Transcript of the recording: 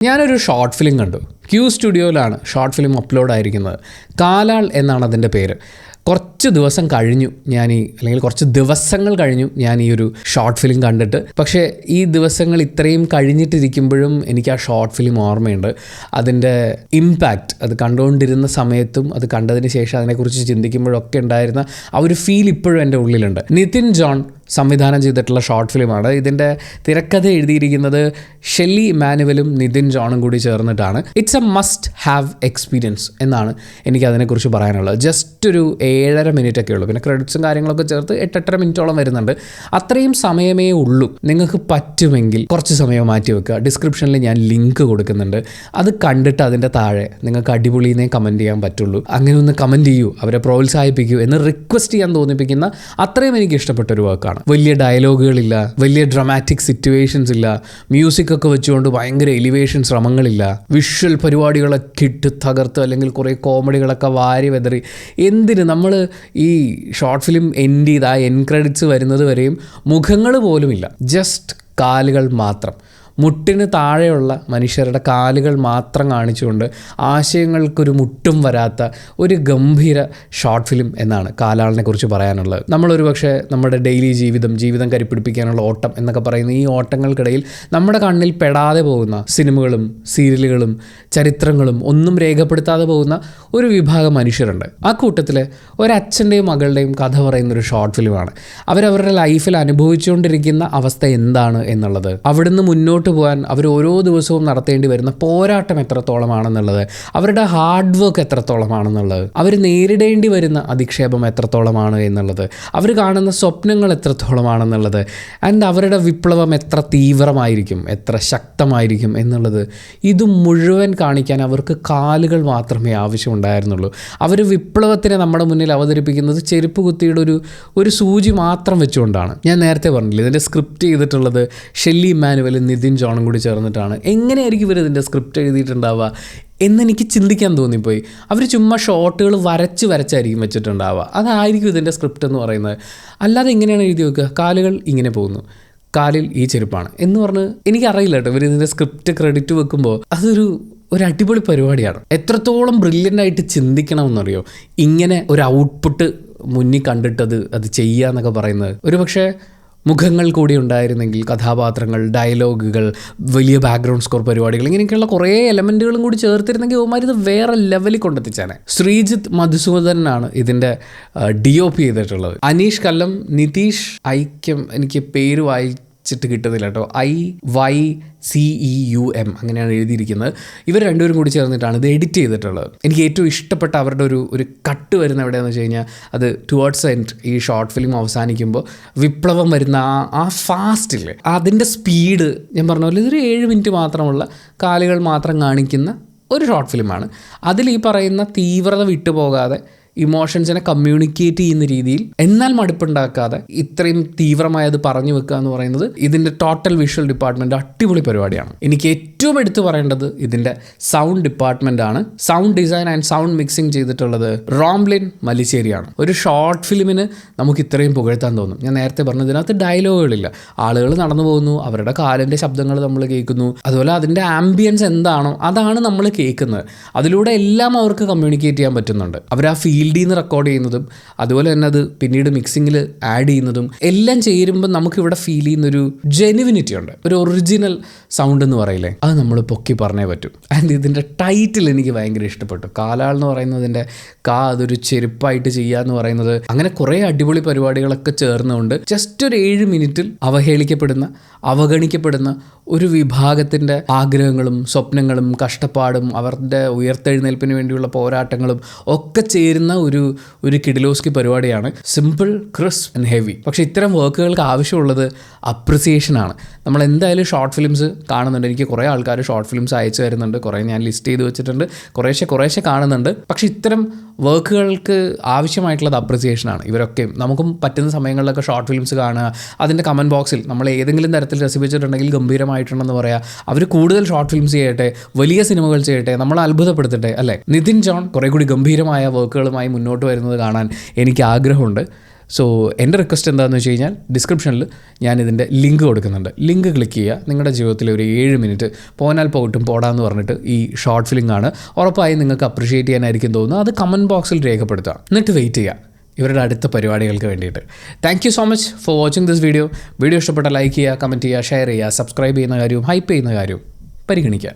ഞാനൊരു short film കണ്ടു. Q സ്റ്റുഡിയോയിലാണ് short film upload ആയിരിക്കുന്നത്. കാലാൾ എന്നാണ് അതിൻ്റെ പേര്. കുറച്ച് ദിവസം കഴിഞ്ഞു അല്ലെങ്കിൽ കുറച്ച് ദിവസങ്ങൾ കഴിഞ്ഞു ഞാൻ ഈ ഒരു ഷോർട്ട് ഫിലിം കണ്ടിട്ട്. പക്ഷേ ഈ ദിവസങ്ങൾ ഇത്രയും കഴിഞ്ഞിട്ടിരിക്കുമ്പോഴും എനിക്ക് ആ ഷോർട്ട് ഫിലിം ഓർമ്മയുണ്ട്. അതിൻ്റെ ഇമ്പാക്റ്റ്, അത് കണ്ടുകൊണ്ടിരുന്ന സമയത്തും അത് കണ്ടതിന് ശേഷം അതിനെക്കുറിച്ച് ചിന്തിക്കുമ്പോഴൊക്കെ ഉണ്ടായിരുന്ന ആ ഒരു ഫീൽ ഇപ്പോഴും എൻ്റെ ഉള്ളിലുണ്ട്. നിതിൻ ജോൺ സംവിധാനം ചെയ്തിട്ടുള്ള ഷോർട്ട് ഫിലിമാണ്. ഇതിൻ്റെ തിരക്കഥ എഴുതിയിരിക്കുന്നത് ഷെല്ലി ഇമാനുവലും നിതിൻ ജോണും കൂടി ചേർന്നിട്ടാണ്. It's A must have experience എന്നാണ് എനിക്ക് അതിനെക്കുറിച്ച് പറയാനുള്ളത്. ജസ്റ്റ് ഒരു 7.5 മിനിറ്റൊക്കെ ഉള്ളൂ. പിന്നെ ക്രെഡിറ്റ്സും കാര്യങ്ങളൊക്കെ ചേർത്ത് 8-8.5 മിനിറ്റോളം വരുന്നുണ്ട്. അത്രയും സമയമേ ഉള്ളൂ. നിങ്ങൾക്ക് പറ്റുമെങ്കിൽ കുറച്ച് സമയം മാറ്റി വെക്കുക. ഡിസ്ക്രിപ്ഷനിൽ ഞാൻ ലിങ്ക് കൊടുക്കുന്നുണ്ട്. അത് കണ്ടിട്ട് അതിൻ്റെ താഴെ നിങ്ങൾക്ക് അടിപൊളിയെന്നേ കമൻറ്റ് ചെയ്യാൻ പറ്റുള്ളൂ. അങ്ങനെ ഒന്ന് കമൻറ്റ് ചെയ്യൂ, അവരെ പ്രോത്സാഹിപ്പിക്കൂ എന്ന് റിക്വസ്റ്റ് ചെയ്യാൻ തോന്നിപ്പിക്കുന്ന അത്രയും എനിക്ക് ഇഷ്ടപ്പെട്ട ഒരു വർക്കാണ്. വലിയ ഡയലോഗുകളില്ല, വലിയ ഡ്രമാറ്റിക് സിറ്റുവേഷൻസ് ഇല്ല, മ്യൂസിക് ഒക്കെ വെച്ചുകൊണ്ട് ഭയങ്കര എലിവേഷൻ ശ്രമങ്ങളില്ല, വിഷ്വൽ പരിപാടികളൊക്കെ ഇട്ട് തകർത്ത് അല്ലെങ്കിൽ കുറേ കോമഡികളൊക്കെ വാരി വെതറി. എന്തിന് നമ്മൾ ഈ ഷോർട്ട് ഫിലിം എൻഡ് ചെയ്ത് ആ എൻഡ് ക്രെഡിറ്റ്സ് വരുന്നത് വരെയും മുഖങ്ങൾ പോലുമില്ല, ജസ്റ്റ് കാലുകൾ മാത്രം, മുട്ടിന് താഴെയുള്ള മനുഷ്യരുടെ കാലുകൾ മാത്രം കാണിച്ചുകൊണ്ട് ആശയങ്ങൾക്കൊരു മുട്ടും വരാത്ത ഒരു ഗംഭീര ഷോർട്ട് ഫിലിം എന്നാണ് കാലാളിനെ കുറിച്ച് പറയാനുള്ളത്. നമ്മളൊരു പക്ഷേ നമ്മുടെ ഡെയിലി ജീവിതം കരിപ്പിടിപ്പിക്കാനുള്ള ഓട്ടം എന്നൊക്കെ പറയുന്ന ഈ ഓട്ടങ്ങൾക്കിടയിൽ നമ്മുടെ കണ്ണിൽ പെടാതെ പോകുന്ന സിനിമകളും സീരിയലുകളും ചരിത്രങ്ങളും ഒന്നും രേഖപ്പെടുത്താതെ പോകുന്ന ഒരു വിഭാഗം മനുഷ്യരുണ്ട്. ആ കൂട്ടത്തിൽ ഒരച്ഛൻ്റെയും മകളുടെയും കഥ പറയുന്നൊരു ഷോർട്ട് ഫിലിമാണ്. അവരവരുടെ ലൈഫിൽ അനുഭവിച്ചുകൊണ്ടിരിക്കുന്ന അവസ്ഥ എന്താണ് എന്നുള്ളത്, അവിടുന്ന് മുന്നോട്ട് പോകാൻ അവർ ഓരോ ദിവസവും നടത്തേണ്ടി വരുന്ന പോരാട്ടം എത്രത്തോളമാണെന്നുള്ളത്, അവരുടെ ഹാർഡ് വർക്ക് എത്രത്തോളമാണെന്നുള്ളത്, അവർ നേരിടേണ്ടി വരുന്ന അധിക്ഷേപം എത്രത്തോളമാണ് എന്നുള്ളത്, അവർ കാണുന്ന സ്വപ്നങ്ങൾ എത്രത്തോളമാണെന്നുള്ളത്, ആൻഡ് അവരുടെ വിപ്ലവം എത്ര തീവ്രമായിരിക്കും, എത്ര ശക്തമായിരിക്കും എന്നുള്ളത്, ഇത് മുഴുവൻ കാണിക്കാൻ അവർക്ക് കാലുകൾ മാത്രമേ ആവശ്യമുണ്ടായിരുന്നുള്ളൂ. അവർ വിപ്ലവത്തിനെ നമ്മുടെ മുന്നിൽ അവതരിപ്പിക്കുന്നത് ചെരുപ്പ് കുത്തിയുടെ ഒരു സൂചി മാത്രം വെച്ചുകൊണ്ടാണ്. ഞാൻ നേരത്തെ പറഞ്ഞില്ല, ഇതിൻ്റെ സ്ക്രിപ്റ്റ് ചെയ്തിട്ടുള്ളത് ഷെല്ലി ഇമാനുവലും നിതിൻ ജോണും കൂടി ചേർന്നിട്ടാണ്. എങ്ങനെയായിരിക്കും ഇവർ ഇതിൻ്റെ സ്ക്രിപ്റ്റ് എഴുതിയിട്ടുണ്ടാവുക എന്നെനിക്ക് ചിന്തിക്കാൻ തോന്നിപ്പോയി. അവർ ചുമ്മാ ഷോട്ടുകൾ വരച്ചായിരിക്കും വെച്ചിട്ടുണ്ടാവുക. അതായിരിക്കും ഇതിൻ്റെ സ്ക്രിപ്റ്റ് എന്ന് പറയുന്നത്. അല്ലാതെ എങ്ങനെയാണ് എഴുതി വെക്കുക? കാലുകൾ ഇങ്ങനെ പോകുന്നു, കാലിൽ ഈ ചെരുപ്പാണ് എന്ന് പറഞ്ഞ് എനിക്കറിയില്ല കേട്ടോ. ഇവർ ഇതിൻ്റെ സ്ക്രിപ്റ്റ് ക്രെഡിറ്റ് വെക്കുമ്പോൾ അതൊരു അടിപൊളി പരിപാടിയാണ്. എത്രത്തോളം ബ്രില്യൻ്റ് ആയിട്ട് ചിന്തിക്കണമെന്നറിയോ ഇങ്ങനെ ഒരു ഔട്ട്പുട്ട് മുന്നിൽ കണ്ടിട്ടത് അത് ചെയ്യുക എന്നൊക്കെ പറയുന്നത്. ഒരു പക്ഷേ മുഖങ്ങൾ കൂടി ഉണ്ടായിരുന്നെങ്കിൽ, കഥാപാത്രങ്ങൾ, ഡയലോഗുകൾ, വലിയ ബാക്ക്ഗ്രൗണ്ട് സ്കോർ പരിപാടികൾ, ഇങ്ങനെയൊക്കെയുള്ള കുറേ എലമെൻറ്റുകളും കൂടി ചേർത്തിരുന്നെങ്കിൽ അവന്മാർ ഇത് വേറെ ലെവലിൽ കൊണ്ടെത്തിച്ചാണ്. ശ്രീജിത്ത് മധുസൂദനാണ് ഇതിൻ്റെ DOP ചെയ്തിട്ടുള്ളത്. അനീഷ് കല്ലം, നിതീഷ് ഐക്യം, എനിക്ക് പേര് വായിച്ചിട്ട് കിട്ടുന്നില്ല കേട്ടോ, IYCEUM അങ്ങനെയാണ് എഴുതിയിരിക്കുന്നത്. ഇവർ രണ്ടുപേരും കൂടി ചേർന്നിട്ടാണ് ഇത് എഡിറ്റ് ചെയ്തിട്ടുള്ളത്. എനിക്ക് ഏറ്റവും ഇഷ്ടപ്പെട്ട അവരുടെ ഒരു കട്ട് വരുന്ന എവിടെയാണെന്ന് വെച്ച് കഴിഞ്ഞാൽ, അത് ടുവേർഡ്സ് എൻഡ്, ഈ ഷോർട്ട് ഫിലിം അവസാനിക്കുമ്പോൾ വിപ്ലവം വരുന്ന ആ ഫാസ്റ്റില്ലേ, അതിൻ്റെ സ്പീഡ്, ഞാൻ പറഞ്ഞ പോലെ ഇതൊരു 7 മിനിറ്റ് മാത്രമുള്ള കാലുകൾ മാത്രം കാണിക്കുന്ന ഒരു ഷോർട്ട് ഫിലിമാണ്. അതിൽ ഈ പറയുന്ന തീവ്രത വിട്ടുപോകാതെ ഇമോഷൻസിനെ കമ്മ്യൂണിക്കേറ്റ് ചെയ്യുന്ന രീതിയിൽ, എന്നാൽ മടുപ്പുണ്ടാക്കാതെ ഇത്രയും തീവ്രമായത് പറഞ്ഞു വെക്കുക എന്ന് പറയുന്നത് ഇതിൻ്റെ ടോട്ടൽ വിഷ്വൽ ഡിപ്പാർട്ട്മെൻറ്റ് അടിപൊളി പരിപാടിയാണ്. എനിക്ക് ഏറ്റവും എടുത്തു പറയേണ്ടത് ഇതിൻ്റെ സൗണ്ട് ഡിപ്പാർട്ട്മെൻ്റ് ആണ്. Sound design and sound mixing ചെയ്തിട്ടുള്ളത് റോംലിൻ മല്ലിശ്ശേരിയാണ്. ഒരു ഷോർട്ട് ഫിലിമിന് നമുക്ക് ഇത്രയും പുകഴ്ത്താൻ തോന്നും. ഞാൻ നേരത്തെ പറഞ്ഞു, ഇതിനകത്ത് ഡയലോഗുകളില്ല, ആളുകൾ നടന്നു പോകുന്നു, അവരുടെ കാലിൻ്റെ ശബ്ദങ്ങൾ നമ്മൾ കേൾക്കുന്നു, അതുപോലെ അതിൻ്റെ ആംബിയൻസ് എന്താണോ അതാണ് നമ്മൾ കേൾക്കുന്നത്. അതിലൂടെ എല്ലാം അവർക്ക് കമ്മ്യൂണിക്കേറ്റ് ചെയ്യാൻ പറ്റുന്നുണ്ട്. അവർ ആ ഫീൽഡിൽ നിന്ന് റെക്കോർഡ് ചെയ്യുന്നതും അതുപോലെ തന്നെ അത് പിന്നീട് മിക്സിങ്ങിൽ ആഡ് ചെയ്യുന്നതും എല്ലാം ചേരുമ്പോൾ നമുക്കിവിടെ ഫീൽ ചെയ്യുന്നൊരു ജെനുവിനിറ്റി ഉണ്ട്, ഒരു ഒറിജിനൽ സൗണ്ട് എന്ന് പറയില്ലേ, അത് നമ്മൾ പൊക്കി പറഞ്ഞേ പറ്റും. ആൻഡ് ഇതിൻ്റെ ടൈറ്റിൽ എനിക്ക് ഭയങ്കര ഇഷ്ടപ്പെട്ടു. കാലാൾ എന്ന് പറയുന്നതിൻ്റെ അതൊരു ചെരുപ്പായിട്ട് ചെയ്യുക എന്ന് പറയുന്നത്, അങ്ങനെ കുറേ അടിപൊളി പരിപാടികളൊക്കെ ചേർന്നുകൊണ്ട് ജസ്റ്റ് ഒരു 7 മിനിറ്റിൽ അവഗണിക്കപ്പെടുന്ന ഒരു വിഭാഗത്തിൻ്റെ ആഗ്രഹങ്ങളും സ്വപ്നങ്ങളും കഷ്ടപ്പാടും അവരുടെ ഉയർത്തെഴുന്നേൽപ്പിന് വേണ്ടിയുള്ള പോരാട്ടങ്ങളും ഒക്കെ ചേരുന്ന ഒരു കിഡിലോസ്കി പരിപാടിയാണ്. Simple, crisp and heavy. പക്ഷേ ഇത്തരം വർക്കുകൾക്ക് ആവശ്യമുള്ളത് അപ്രിസിയേഷനാണ്. നമ്മൾ എന്തായാലും ഷോർട്ട് ഫിലിംസ് കാണുന്നുണ്ട്. എനിക്ക് കുറേ ആൾക്കാർ ഷോർട്ട് ഫിലിംസ് അയച്ചു തരുന്നുണ്ട്, കുറേ ഞാൻ ലിസ്റ്റ് ചെയ്ത് വെച്ചിട്ടുണ്ട്, കുറേശ്ശെ കാണുന്നുണ്ട്. പക്ഷേ ഇത്തരം വർക്കുകൾക്ക് ആവശ്യമായിട്ടുള്ളത് അപ്രിസിയേഷനാണ്. ഇവരൊക്കെ നമുക്കും പറ്റുന്ന സമയങ്ങളിലൊക്കെ ഷോർട്ട് ഫിലിംസ് കാണുക, അതിൻ്റെ കമൻറ്റ് ബോക്സിൽ നമ്മൾ ഏതെങ്കിലും തരത്തിൽ രസിപ്പിച്ചിട്ടുണ്ടെങ്കിൽ ഗംഭീരമായിട്ടുണ്ടെന്ന് പറയാം. അവർ കൂടുതൽ ഷോർട്ട് ഫിലിംസ് ചെയ്യട്ടെ, വലിയ സിനിമകൾ ചെയ്യട്ടെ, നമ്മളെ അത്ഭുതപ്പെടുത്തട്ടെ, അല്ലേ? നിതിൻ ജോൺ കുറേ കൂടി ഗംഭീരമായ വർക്കുകളുമായി മുന്നോട്ട് വരുന്നത് കാണാൻ എനിക്ക് ആഗ്രഹമുണ്ട്. സോ എൻ്റെ റിക്വസ്റ്റ് എന്താണെന്ന് വെച്ച് കഴിഞ്ഞാൽ ഡിസ്ക്രിപ്ഷനിൽ ഞാനിതിൻ്റെ ലിങ്ക് കൊടുക്കുന്നുണ്ട്. ലിങ്ക് ക്ലിക്ക് ചെയ്യുക. നിങ്ങളുടെ ജീവിതത്തിൽ ഒരു 7 മിനിറ്റ് പോനാൽ പോയിട്ടും പോടാന്ന് പറഞ്ഞിട്ട് ഈ ഷോർട്ട് ഫിലിം ആണ്. ഉറപ്പായും നിങ്ങൾക്ക് അപ്രിഷ്യേറ്റ് ചെയ്യാനായിരിക്കും തോന്നുന്നു. അത് കമൻറ്റ് ബോക്സിൽ രേഖപ്പെടുത്തുക. എന്നിട്ട് വെയിറ്റ് ചെയ്യുക ഇവരുടെ അടുത്ത പരിപാടികൾക്ക് വേണ്ടിയിട്ട്. Thank you so much for watching this video. Video ഇഷ്ടപ്പെട്ട ലൈക്ക് ചെയ്യുക, കമൻറ്റ് ചെയ്യുക, ഷെയർ ചെയ്യുക, സബ്സ്ക്രൈബ് ചെയ്യുന്ന കാര്യവും ഹൈപ്പ് ചെയ്യുന്ന കാര്യവും പരിഗണിക്കുക.